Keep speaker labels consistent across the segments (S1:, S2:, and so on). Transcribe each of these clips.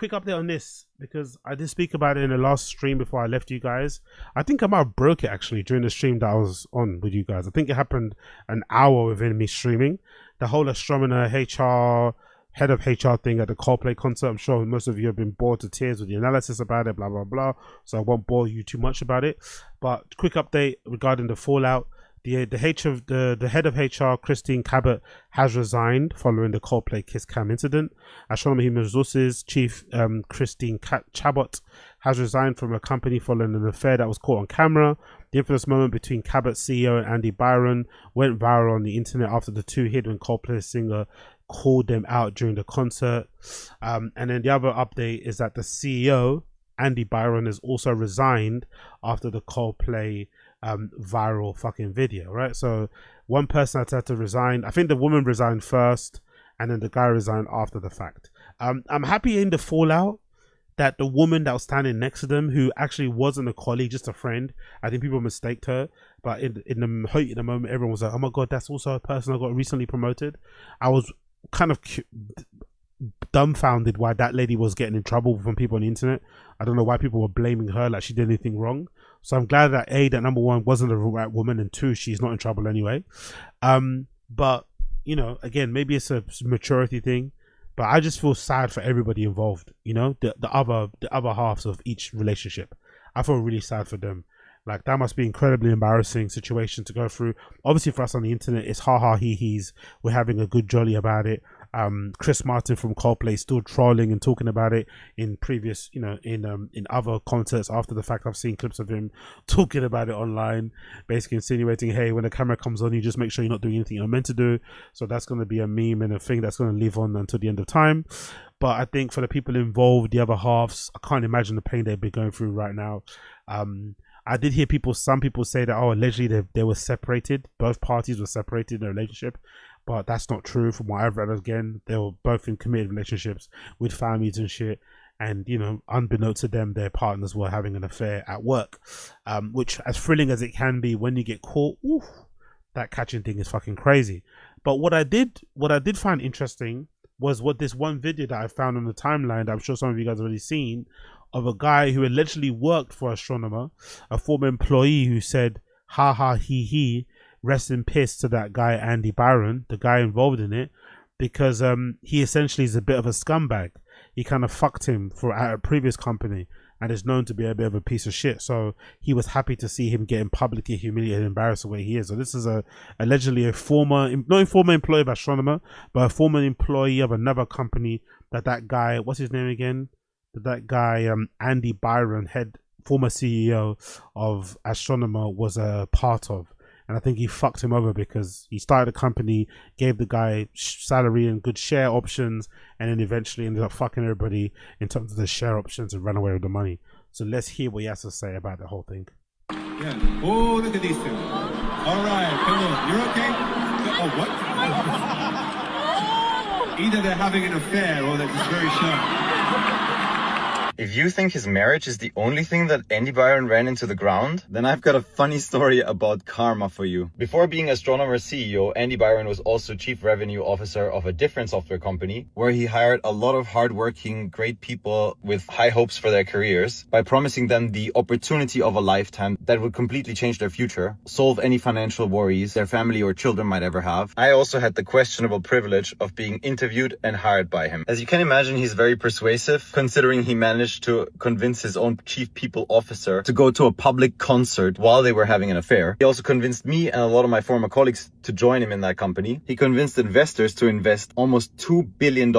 S1: quick update on this, because I did speak about it in the last stream before I left you guys. I think I might have broke it actually during the stream that I was on with you guys. I think it happened an hour within me streaming. The whole Astronomer HR, head of HR thing at the Coldplay concert. I'm sure most of you have been bored to tears with the analysis about it, blah, blah, blah. So I won't bore you too much about it. But quick update regarding the fallout. The head of HR, Christine Cabot, has resigned following the Coldplay Kisscam incident. Astronomer Human Resources Chief Christine Chabot has resigned from a company following an affair that was caught on camera. The infamous moment between Cabot's CEO and Andy Byron went viral on the internet after the two hid when Coldplay singer called them out during the concert. And then the other update is that the CEO, Andy Byron, has also resigned after the Coldplay viral fucking video, right? So one person had to resign. I think the woman resigned first and then the guy resigned after the fact. I'm happy in the fallout that the woman that was standing next to them, who actually wasn't a colleague, just a friend, I think people mistaked her, but in the moment everyone was like, oh my god, that's also a person I got recently promoted. I was kind of dumbfounded why that lady was getting in trouble from people on the internet. I don't know why people were blaming her like she did anything wrong. So I'm glad that A, that number one wasn't the right woman, and two, she's not in trouble anyway. But you know, again, maybe it's a maturity thing, but I just feel sad for everybody involved. You know, the other halves of each relationship. I feel really sad for them. Like, that must be incredibly embarrassing situation to go through. Obviously for us on the internet, it's ha ha he he's. We're having a good jolly about it. Chris Martin from Coldplay still trolling and talking about it in previous, you know, in other concerts after the fact. I've seen clips of him talking about it online, basically insinuating, hey, when the camera comes on, you just make sure you're not doing anything you're meant to do. So that's going to be a meme and a thing that's going to live on until the end of time. But I think for the people involved, the other halves, I can't imagine the pain they've been going through right now. I did hear some people say that, oh, allegedly they were separated. Both parties were separated in their relationship. But that's not true from what I've read. Again, they were both in committed relationships with families and shit. And, you know, unbeknownst to them, their partners were having an affair at work. Which, as thrilling as it can be, when you get caught, oof, that catching thing is fucking crazy. But what I did find interesting was what this one video that I found on the timeline that I'm sure some of you guys have already seen, of a guy who allegedly worked for Astronomer, a former employee, who said, ha ha he, rest in peace to that guy Andy Byron, the guy involved in it, because he essentially is a bit of a scumbag. He kind of fucked him at a previous company and is known to be a bit of a piece of shit. So he was happy to see him getting publicly humiliated and embarrassed the way he is. So this is allegedly a not a former employee of Astronomer, but a former employee of another company that guy, what's his name again? That guy Andy Byron, former CEO of Astronomer, was a part of. And I think he fucked him over because he started a company, gave the guy salary and good share options, and then eventually ended up fucking everybody in terms of the share options and ran away with the money. So let's hear what he has to say about the whole thing.
S2: Yeah. Oh, look at these two. All right, hello. You're okay? Oh, what? Either they're having an affair or they're just very shy.
S3: If you think his marriage is the only thing that Andy Byron ran into the ground, then I've got a funny story about karma for you. Before being Astronomer CEO, Andy Byron was also Chief Revenue Officer of a different software company, where he hired a lot of hardworking, great people with high hopes for their careers by promising them the opportunity of a lifetime that would completely change their future, solve any financial worries their family or children might ever have. I also had the questionable privilege of being interviewed and hired by him. As you can imagine, he's very persuasive, considering he managed to convince his own chief people officer to go to a public concert while they were having an affair. He also convinced me and a lot of my former colleagues to join him in that company. He convinced investors to invest almost $2 billion.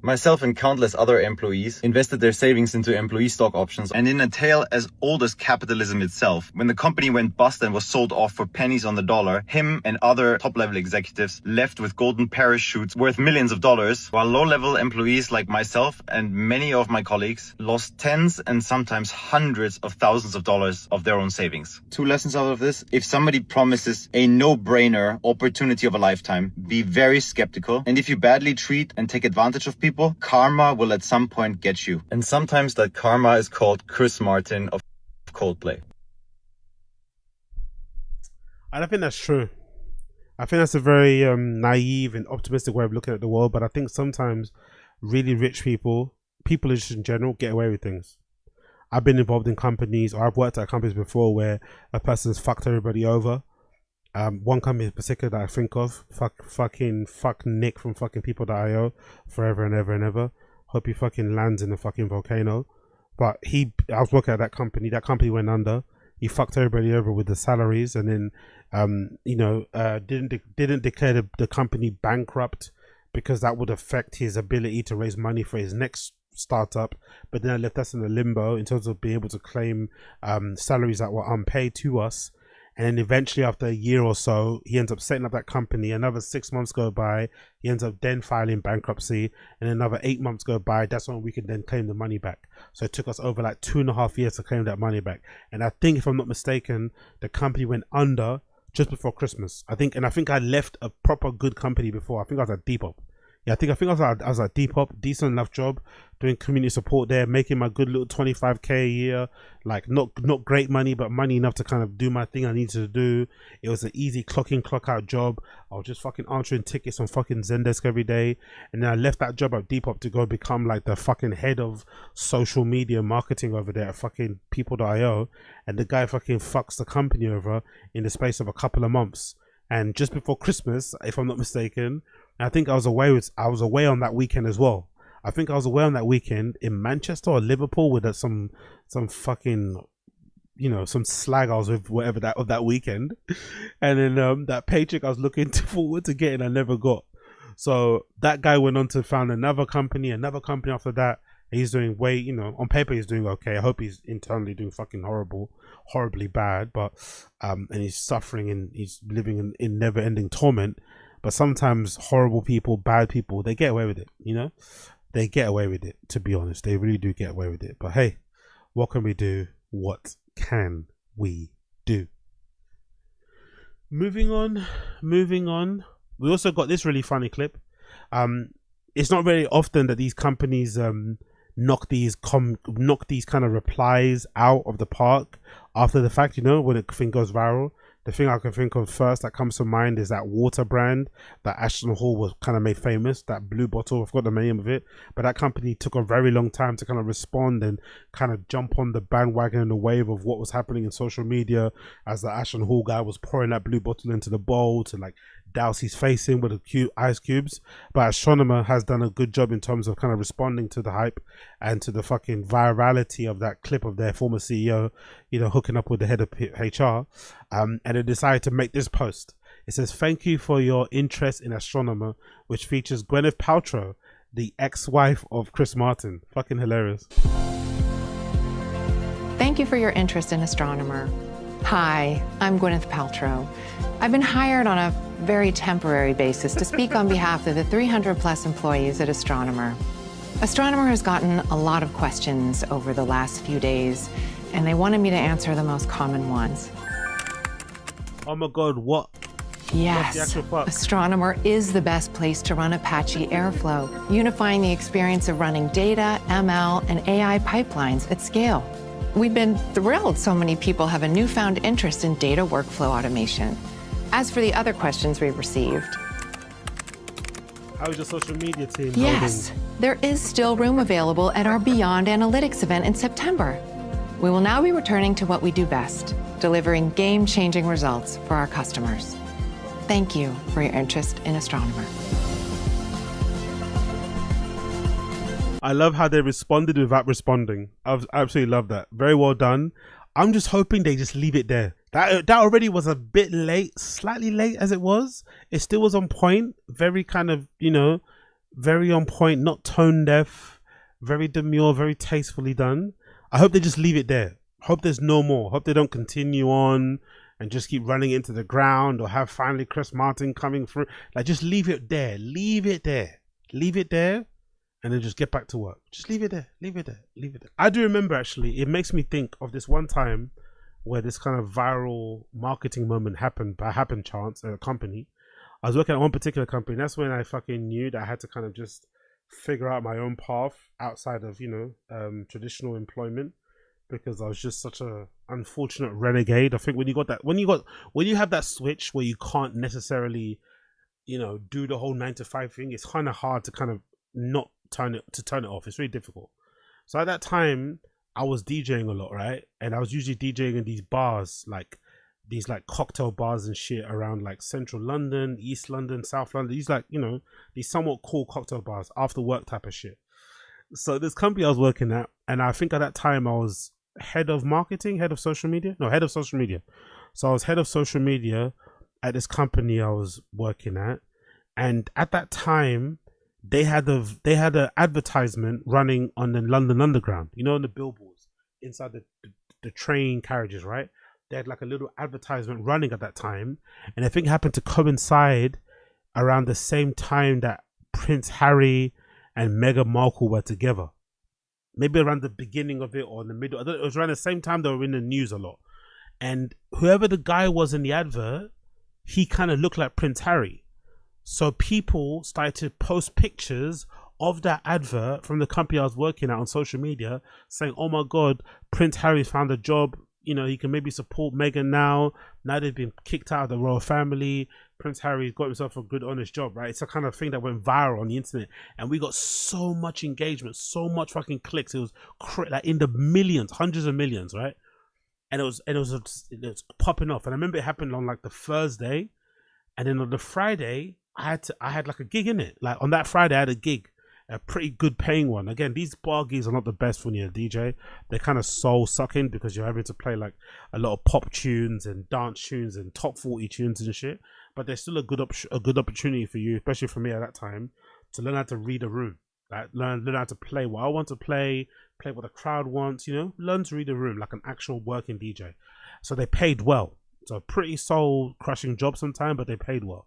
S3: Myself and countless other employees invested their savings into employee stock options. And in a tale as old as capitalism itself, when the company went bust and was sold off for pennies on the dollar, him and other top-level executives left with golden parachutes worth millions of dollars, while low-level employees like myself and many of my colleagues lost tens and sometimes hundreds of thousands of dollars of their own savings. Two lessons out of this: if somebody promises a no-brainer opportunity of a lifetime, be very skeptical. And if you badly treat and take advantage of people, karma will at some point get you. And sometimes that karma is called Chris Martin of Coldplay.
S1: I don't think that's true. I think that's a very naive and optimistic way of looking at the world, but I think sometimes really rich people people just in general get away with things. I've been involved in companies, or I've worked at companies before where a person's fucked everybody over. One company in particular that I think of, fuck Nick from fucking People.io, forever and ever and ever. Hope he fucking lands in a fucking volcano. But I was working at that company. That company went under. He fucked everybody over with the salaries, and then didn't declare the company bankrupt because that would affect his ability to raise money for his next startup. But then I left us in a limbo in terms of being able to claim salaries that were unpaid to us. And then eventually, after a year or so, he ends up setting up that company. Another 6 months go by. He ends up then filing bankruptcy. And another 8 months go by. That's when we can then claim the money back. So it took us over like 2.5 years to claim that money back. And I think, if I'm not mistaken, the company went under just before Christmas. I think I left a proper good company before. I think I was at Depop. Yeah, I think I was at Depop, decent enough job, doing community support there, making my good little 25k a year, like not great money, but money enough to kind of do my thing I needed to do. It was an easy clock in, clock out job. I was just fucking answering tickets on fucking Zendesk every day, and then I left that job at Depop to go become like the fucking head of social media marketing over there at fucking People.io, and the guy fucking fucks the company over in the space of a couple of months. And just before Christmas, if I'm not mistaken, I think I was away on that weekend as well. I think I was away on that weekend in Manchester or Liverpool with some fucking, some slag I was with, whatever that weekend. And then that paycheck I was looking forward to getting, I never got. So that guy went on to found another company after that. He's doing on paper he's doing okay. I hope he's internally doing fucking horribly bad. But and he's suffering and he's living in never ending torment. But sometimes horrible people, bad people, they get away with it, They get away with it, to be honest. They really do get away with it. But hey, what can we do? What can we do? Moving on. We also got this really funny clip. It's not very often that these companies knock these kind of replies out of the park after the fact, when a thing goes viral. The thing I can think of first that comes to mind is that water brand that Ashton Hall was kind of made famous, that blue bottle, I forgot the name of it, but that company took a very long time to kind of respond and kind of jump on the bandwagon and the wave of what was happening in social media as the Ashton Hall guy was pouring that blue bottle into the bowl to like douse his face in with the ice cubes. But Astronomer has done a good job in terms of kind of responding to the hype and to the fucking virality of that clip of their former CEO, hooking up with the head of HR. And they decided to make this post. It says, "Thank you for your interest in Astronomer," which features Gwyneth Paltrow, the ex-wife of Chris Martin. Fucking hilarious.
S4: Thank you for your interest in Astronomer. Hi, I'm Gwyneth Paltrow. I've been hired on a very temporary basis to speak on behalf of the 300 plus employees at Astronomer. Astronomer has gotten a lot of questions over the last few days, and they wanted me to answer the most common ones.
S1: Oh my God, what?
S4: Yes, Astronomer is the best place to run Apache Airflow, unifying the experience of running data, ML, and AI pipelines at scale. We've been thrilled so many people have a newfound interest in data workflow automation. As for the other questions we've received,
S1: how is your social media team
S4: yes,
S1: holding?
S4: There is still room available at our Beyond Analytics event in September. We will now be returning to what we do best, delivering game-changing results for our customers. Thank you for your interest in Astronomer.
S1: I love how they responded without responding. I absolutely love that. Very well done. I'm just hoping they just leave it there. That already was a bit late, slightly late as it was. It still was on point. Very kind of, very on point, not tone deaf, very demure, very tastefully done. I hope they just leave it there. Hope there's no more. Hope they don't continue on and just keep running into the ground or have finally Chris Martin coming through. Like, just leave it there. Leave it there. Leave it there. And then just get back to work. Just leave it there. Leave it there. Leave it there. I do remember, actually, it makes me think of this one time where this kind of viral marketing moment happened by happen chance at a company. I was working at one particular company. That's when I fucking knew that I had to kind of just figure out my own path outside of, traditional employment, because I was just such a unfortunate renegade. I think when you have that switch where you can't necessarily, do the whole 9 to 5 thing, it's kind of hard to kind of not turn it off. It's really difficult. So at that time, I was DJing a lot, right? And I was usually DJing in these bars, like these like cocktail bars and shit around like central London, East London, South London. These like, you know, these somewhat cool cocktail bars, after work type of shit. So this company I was working at, and I think at that time I was head of marketing, head of social media. No, head of social media. So I was head of social media at this company I was working at. And at that time, they had an advertisement running on the London Underground, you know, on the billboards inside the train carriages, right? They had like a little advertisement running at that time, and I think it happened to coincide around the same time that Prince Harry and Meghan Markle were together. Maybe around the beginning of it or in the middle. I don't know, it was around the same time they were in the news a lot. And whoever the guy was in the advert, he kind of looked like Prince Harry. So people started to post pictures of that advert from the company I was working at on social media saying, oh my God, Prince Harry's found a job. You know, he can maybe support Meghan now. Now they've been kicked out of the royal family. Prince Harry's got himself a good, honest job, right? It's a kind of thing that went viral on the internet. And we got so much engagement, so much fucking clicks. It was like in the millions, hundreds of millions, right? And it was popping off. And I remember it happened on like the Thursday. And then on the Friday, I had like a gig in it. Like on that Friday, I had a gig, a pretty good paying one. Again, these bar gigs are not the best when you're a DJ. They're kind of soul sucking because you're having to play like a lot of pop tunes and dance tunes and top 40 tunes and shit. But there's still a good opportunity for you, especially for me at that time, to learn how to read a room. Like learn how to play what I want to play what the crowd wants. You know, learn to read a room like an actual working DJ. So they paid well. So pretty soul crushing job sometimes, but they paid well.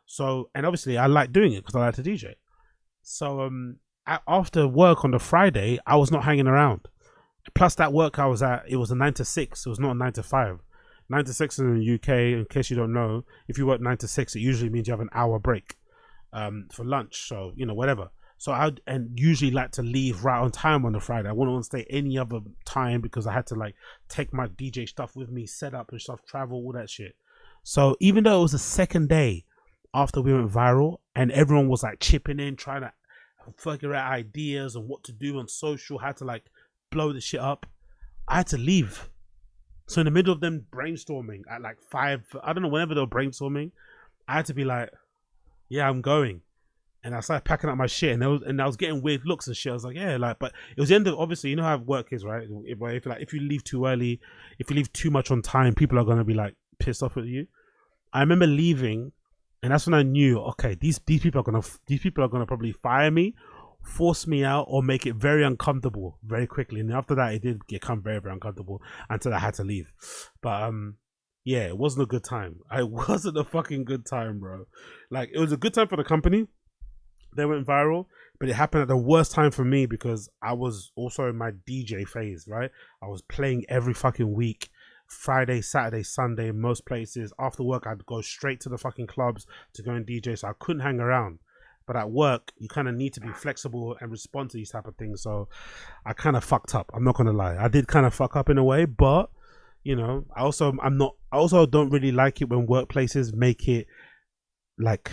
S1: So, and obviously I like doing it because I like to DJ. So after work on the Friday, I was not hanging around. Plus that work I was at, it was a 9 to 6. It was not a 9 to 5. 9 to 6 in the UK, in case you don't know, if you work 9 to 6, it usually means you have an hour break for lunch. So, you know, whatever. So I usually like to leave right on time on the Friday. I wouldn't want to stay any other time because I had to like take my DJ stuff with me, set up and stuff, travel, all that shit. So even though it was the second day after we went viral and everyone was like chipping in, trying to figure out ideas and what to do on social, how to like blow the shit up, I had to leave. So in the middle of them brainstorming at like 5, I don't know, whenever they were brainstorming, I had to be like, yeah, I'm going. And I started packing up my shit, and I was getting weird looks and shit. I was like, yeah, like, but it was the end of, obviously, you know how work is, right? If you leave too early, if you leave too much on time, people are gonna be like pissed off at you. I remember leaving, and that's when I knew, okay, these people are gonna probably fire me, force me out, or make it very uncomfortable very quickly. And after that, it did become very, very uncomfortable until I had to leave. But yeah, it wasn't a good time. It wasn't a fucking good time, bro. Like, it was a good time for the company. They went viral, but it happened at the worst time for me because I was also in my DJ phase, right? I was playing every fucking week, Friday, Saturday, Sunday, most places. After work, I'd go straight to the fucking clubs to go and DJ, so I couldn't hang around. But at work, you kind of need to be flexible and respond to these type of things. So I kind of fucked up. I'm not gonna lie, I did kind of fuck up in a way, but you know, I also don't really like it when workplaces make it like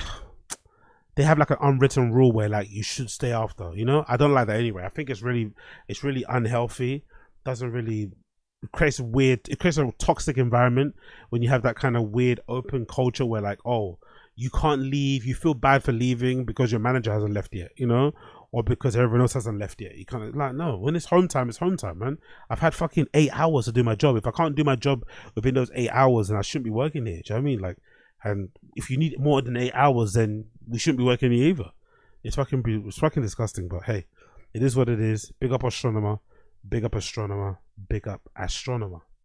S1: they have like an unwritten rule where like you should stay after, you know. I don't like that anyway. I think it's really unhealthy. It creates a toxic environment when you have that kind of weird open culture where like, oh, you can't leave, you feel bad for leaving because your manager hasn't left yet, you know, or because everyone else hasn't left yet. You kind of like, no, when it's home time, man. I've had fucking 8 hours to do my job. If I can't do my job within those 8 hours, then I shouldn't be working here. Do you know what I mean? Like, and if you need more than 8 hours, then we shouldn't be working here either. It's fucking disgusting, but hey, it is what it is. Big up Astronomer, big up Astronomer, big up Astronomer.